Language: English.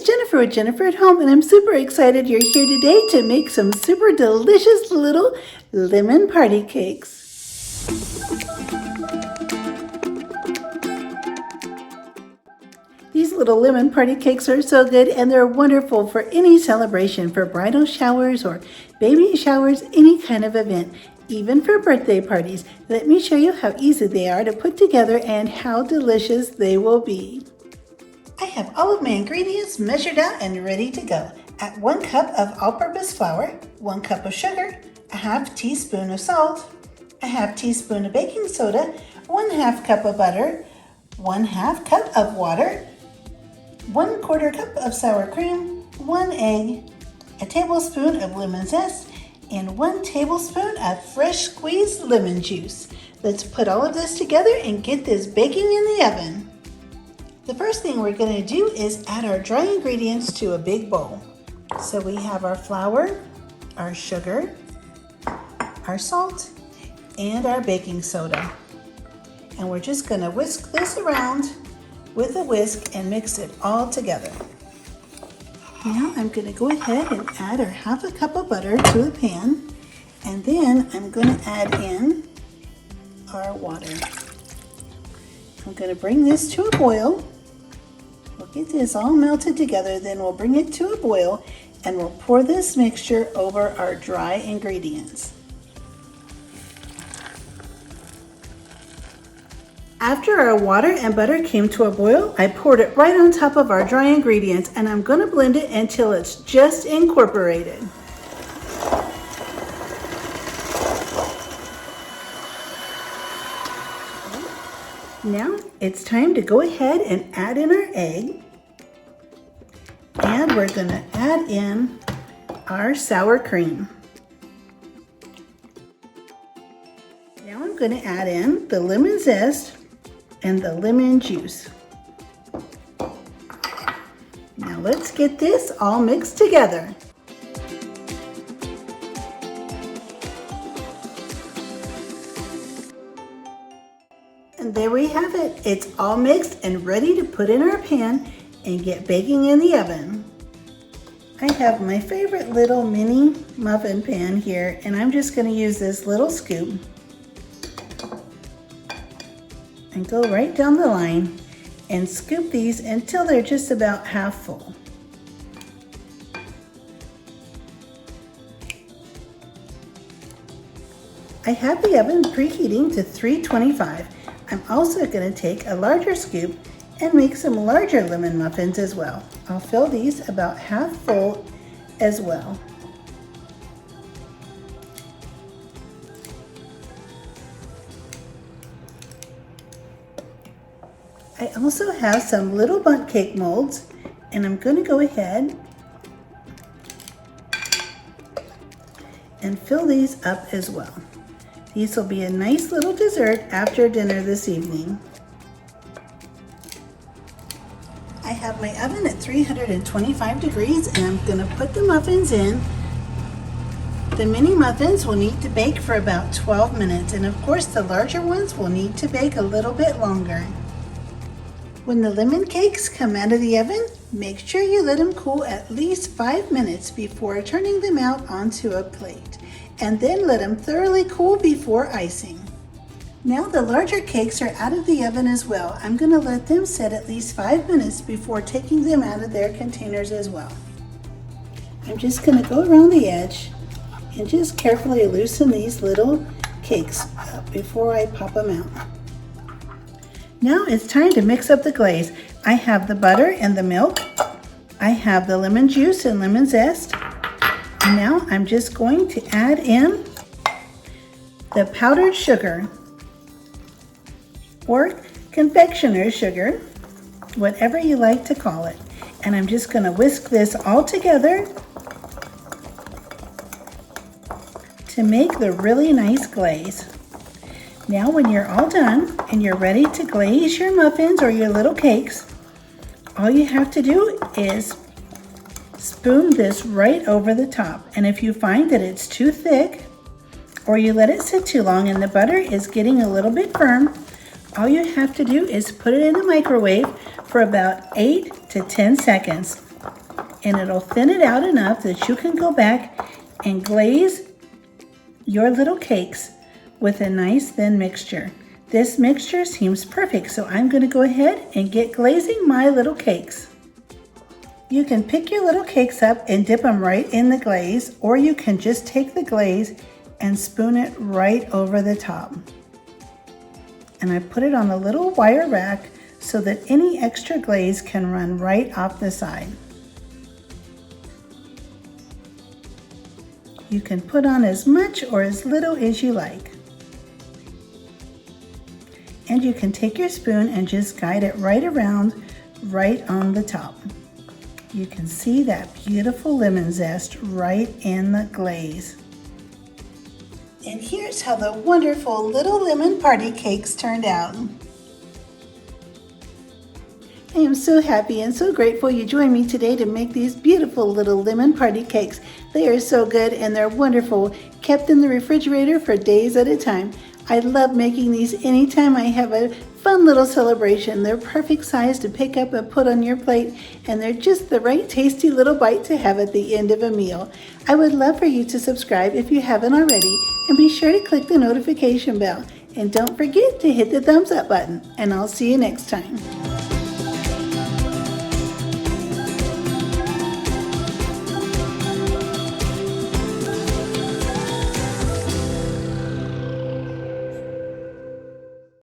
Jennifer with Jennifer at Home, and I'm super excited you're here today to make some super delicious little lemon party cakes. These little lemon party cakes are so good, and they're wonderful for any celebration, for bridal showers or baby showers, any kind of event, even for birthday parties. Let me show you how easy they are to put together and how delicious they will be. I have all of my ingredients measured out and ready to go. At 1 cup of all-purpose flour, 1 cup of sugar, a half teaspoon of salt, a half teaspoon of baking soda, 1/2 cup of butter, 1/2 cup of water, 1/4 cup of sour cream, 1 egg, a tablespoon of lemon zest, and 1 tablespoon of fresh squeezed lemon juice. Let's put all of this together and get this baking in the oven. The first thing we're going to do is add our dry ingredients to a big bowl. So we have our flour, our sugar, our salt, and our baking soda. And we're just going to whisk this around with a whisk and mix it all together. Now I'm going to go ahead and add our 1/2 cup of butter to the pan, and then I'm going to add in our water. I'm going to bring this to a boil. We'll get this all melted together, then we'll bring it to a boil and we'll pour this mixture over our dry ingredients. After our water and butter came to a boil, I poured it right on top of our dry ingredients, and I'm going to blend it until it's just incorporated. Now it's time to go ahead and add in our egg, and we're going to add in our sour cream. Now I'm going to add in the lemon zest and the lemon juice. Now let's get this all mixed together. And there we have it. It's all mixed and ready to put in our pan and get baking in the oven. I have my favorite little mini muffin pan here, and I'm just going to use this little scoop and go right down the line and scoop these until they're just about half full. I have the oven preheating to 325. I'm also going to take a larger scoop and make some larger lemon muffins as well. I'll fill these about half full as well. I also have some little bundt cake molds, and I'm going to go ahead and fill these up as well. These will be a nice little dessert after dinner this evening. I have my oven at 325 degrees, and I'm going to put the muffins in. The mini muffins will need to bake for about 12 minutes, and of course the larger ones will need to bake a little bit longer. When the lemon cakes come out of the oven, make sure you let them cool at least 5 minutes before turning them out onto a plate, and then let them thoroughly cool before icing. Now the larger cakes are out of the oven as well. I'm going to let them sit at least 5 minutes before taking them out of their containers as well. I'm just going to go around the edge and just carefully loosen these little cakes up before I pop them out. Now it's time to mix up the glaze. I have the butter and the milk. I have the lemon juice and lemon zest. Now I'm just going to add in the powdered sugar, or confectioner's sugar, whatever you like to call it. And I'm just going to whisk this all together to make the really nice glaze. Now when you're all done and you're ready to glaze your muffins or your little cakes, all you have to do is spoon this right over the top. And if you find that it's too thick, or you let it sit too long and the butter is getting a little bit firm, all you have to do is put it in the microwave for about 8 to 10 seconds. and it'll thin it out enough that you can go back and glaze your little cakes with a nice thin mixture. This mixture seems perfect, so I'm going to go ahead and get glazing my little cakes. You can pick your little cakes up and dip them right in the glaze, or you can just take the glaze and spoon it right over the top. And I put it on a little wire rack so that any extra glaze can run right off the side. You can put on as much or as little as you like. And you can take your spoon and just guide it right around, right on the top. You can see that beautiful lemon zest right in the glaze. And here's how the wonderful little lemon party cakes turned out. I am so happy and so grateful you joined me today to make these beautiful little lemon party cakes. They are so good and they're wonderful, kept in the refrigerator for days at a time. I love making these anytime I have a fun little celebration. They're perfect size to pick up and put on your plate, and they're just the right tasty little bite to have at the end of a meal. I would love for you to subscribe if you haven't already, and be sure to click the notification bell. And don't forget to hit the thumbs up button, and I'll see you next time.